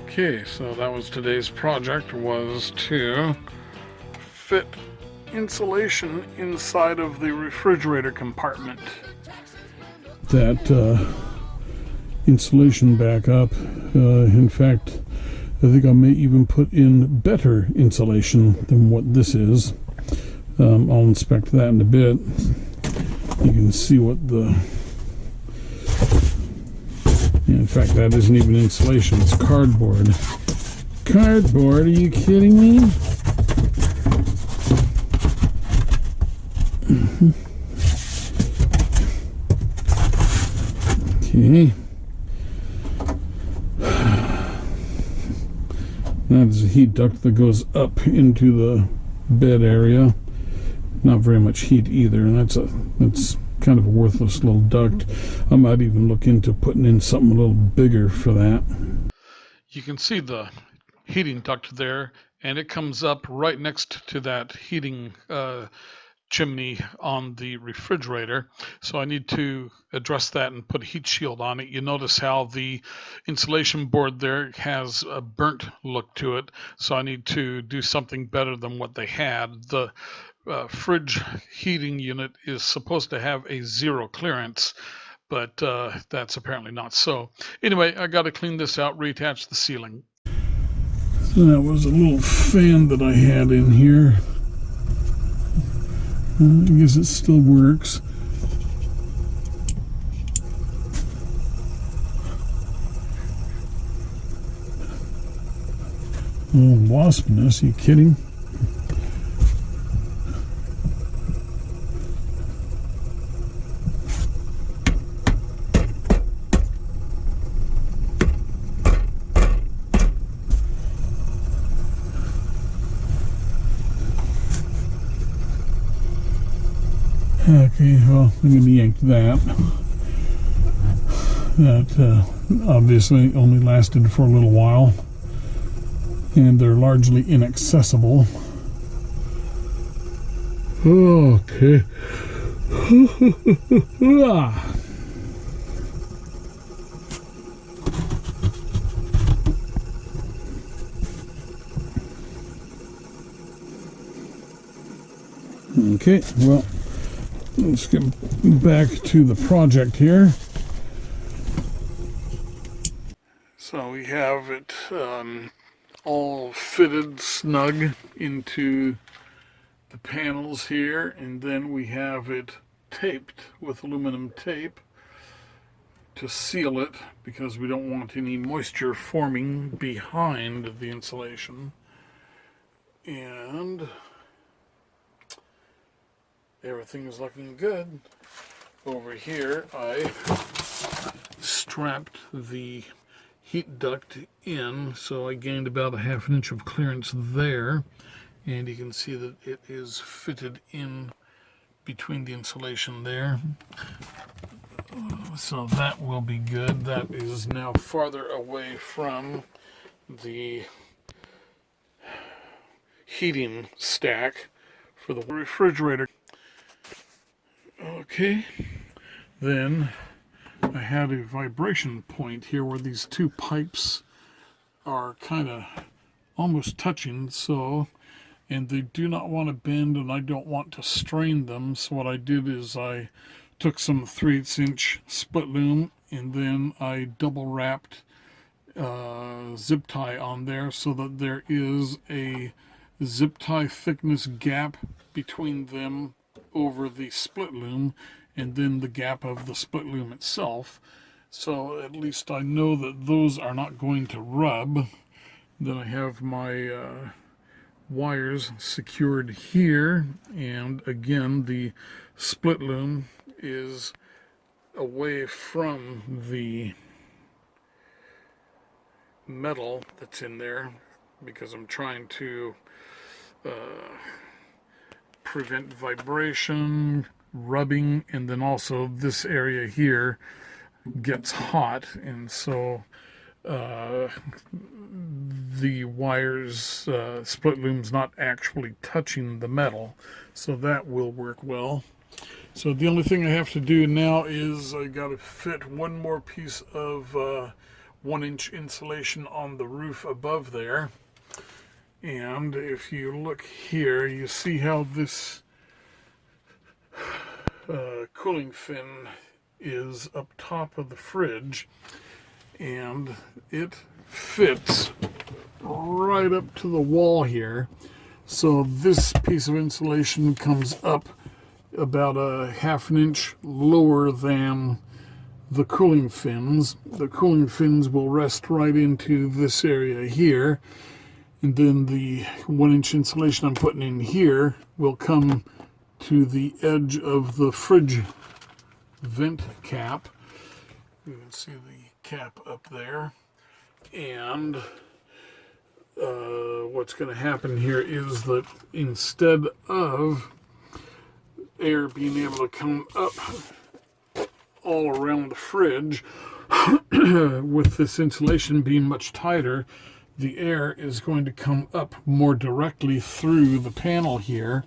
Okay, so that was today's project, was to fit insulation inside of the refrigerator compartment. That insulation back up. In fact, I think I may even put in better insulation than what this is. I'll inspect that in a bit. You can see what the... In fact, that isn't even insulation, it's cardboard. Cardboard, are you kidding me? Okay. That is a heat duct that goes up into the bed area. Not very much heat either, and that's kind of a worthless little duct. I might even look into putting in something a little bigger for that. You can see the heating duct there, and it comes up right next to that heating chimney on the refrigerator. So I need to address that and put a heat shield on it. You notice how the insulation board there has a burnt look to it. So I need to do something better than what they had. The fridge heating unit is supposed to have a zero clearance, but that's apparently not so. Anyway, I got to clean this out, reattach the ceiling. So that was a little fan that I had in here. I guess it still works. Oh, wasp nest, are you kidding? Okay, well, I'm going to yank that. That obviously only lasted for a little while, and they're largely inaccessible. Okay. Okay, well, let's get back to the project here. So we have it all fitted snug into the panels here, and then we have it taped with aluminum tape to seal it because we don't want any moisture forming behind the insulation. And everything is looking good. Over here I strapped the heat duct in, so I gained about a ½ inch of clearance there, and you can see that it is fitted in between the insulation there. So that will be good. That is now farther away from the heating stack for the refrigerator. Okay, then I had a vibration point here where these two pipes are kind of almost touching, so, and they do not want to bend and I don't want to strain them. So what I did is I took some 3/8 inch split loom and then I double wrapped zip tie on there so that there is a zip tie thickness gap between them over the split loom and then the gap of the split loom itself. So at least I know that those are not going to rub. Then I have my wires secured here, and again the split loom is away from the metal that's in there because I'm trying to prevent vibration, rubbing, and then also this area here gets hot, and so the wires, split loom's not actually touching the metal, so that will work well. So the only thing I have to do now is I got to fit one more piece of 1-inch insulation on the roof above there. And if you look here, you see how this cooling fin is up top of the fridge, and it fits right up to the wall here. So this piece of insulation comes up about a 1/2 inch lower than the cooling fins. The cooling fins will rest right into this area here, and then the 1-inch insulation I'm putting in here will come to the edge of the fridge vent cap. You can see the cap up there. And what's going to happen here is that instead of air being able to come up all around the fridge, with this insulation being much tighter, the air is going to come up more directly through the panel here,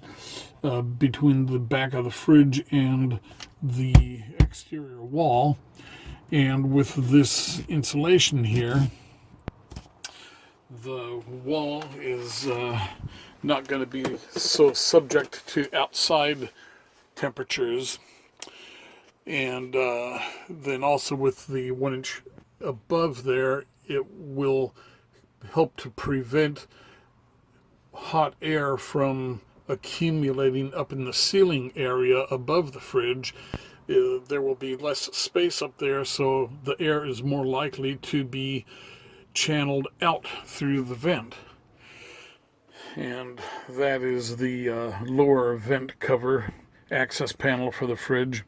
between the back of the fridge and the exterior wall. And with this insulation here, the wall is not going to be so subject to outside temperatures. And then also with the 1-inch above there, it will help to prevent hot air from accumulating up in the ceiling area above the fridge. There will be less space up there, so the air is more likely to be channeled out through the vent. And that is the lower vent cover access panel for the fridge.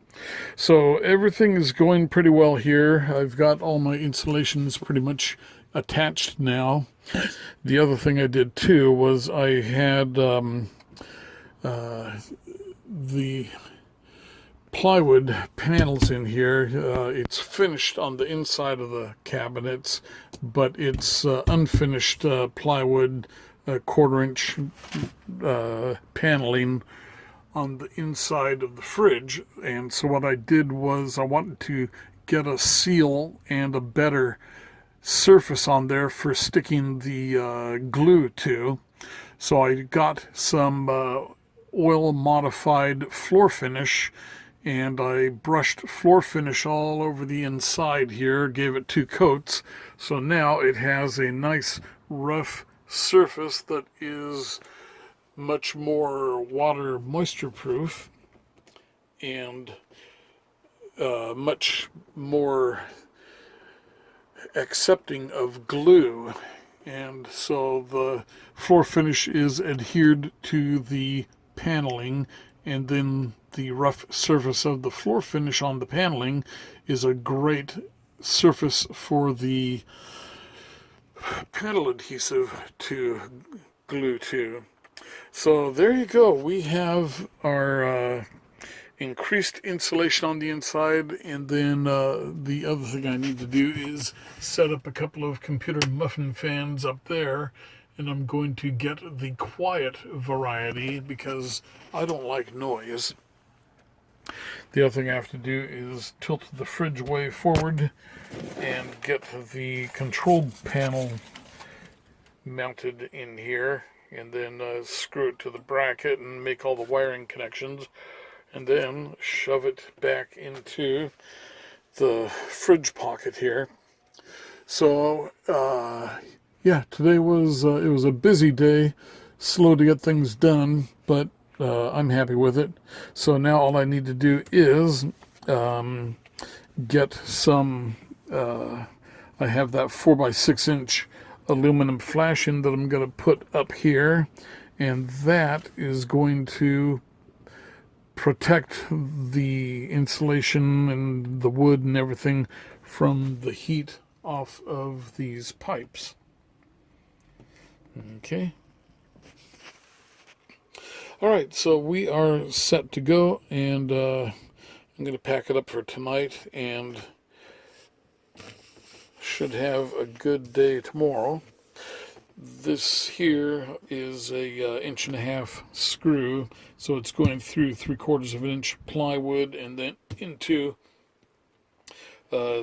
So everything is going pretty well here. I've got all my insulations pretty much attached now. The other thing I did too was I had the plywood panels in here. It's finished on the inside of the cabinets, but it's unfinished plywood 1/4 inch paneling on the inside of the fridge. And so what I did was I wanted to get a seal and a better surface on there for sticking the glue to. So I got some oil modified floor finish, and I brushed floor finish all over the inside here, gave it 2 coats. So now it has a nice rough surface that is much more water moisture proof and much more accepting of glue. And so the floor finish is adhered to the paneling, and then the rough surface of the floor finish on the paneling is a great surface for the panel adhesive to glue to. So there you go. We have our increased insulation on the inside, and then the other thing I need to do is set up a couple of computer muffin fans up there, and I'm going to get the quiet variety because I don't like noise. The other thing I have to do is tilt the fridge way forward and get the control panel mounted in here, and then screw it to the bracket and make all the wiring connections, and then shove it back into the fridge pocket here. So yeah, today was it was a busy day, slow to get things done, but I'm happy with it. So now all I need to do is get some I have that 4x6 inch aluminum flashing that I'm going to put up here, and that is going to protect the insulation and the wood and everything from the heat off of these pipes. Okay. All right, so we are set to go, and I'm going to pack it up for tonight and should have a good day tomorrow. This here is a 1.5 inch screw, so it's going through 3/4 of an inch plywood and then into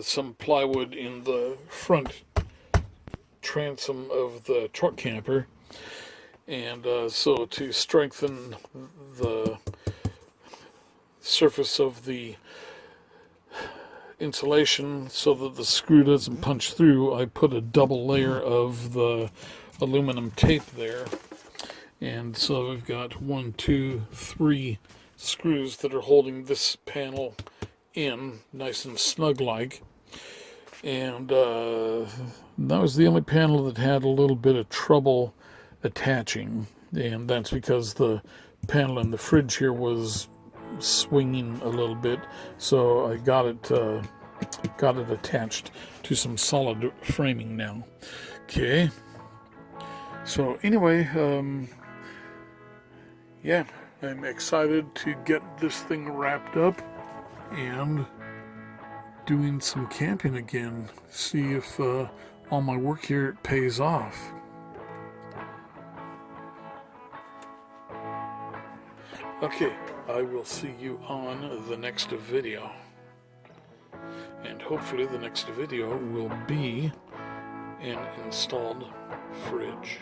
some plywood in the front transom of the truck camper, and so to strengthen the surface of the insulation so that the screw doesn't punch through, I put a double layer of the aluminum tape there. And so we've got 1, 2, 3 screws that are holding this panel in nice and snug like. And that was the only panel that had a little bit of trouble attaching, and that's because the panel in the fridge here was swinging a little bit, so I got it attached to some solid framing now. Okay, so anyway, yeah, I'm excited to get this thing wrapped up and doing some camping again, see if all my work here pays off. Okay, I will see you on the next video. And hopefully the next video will be an installed fridge.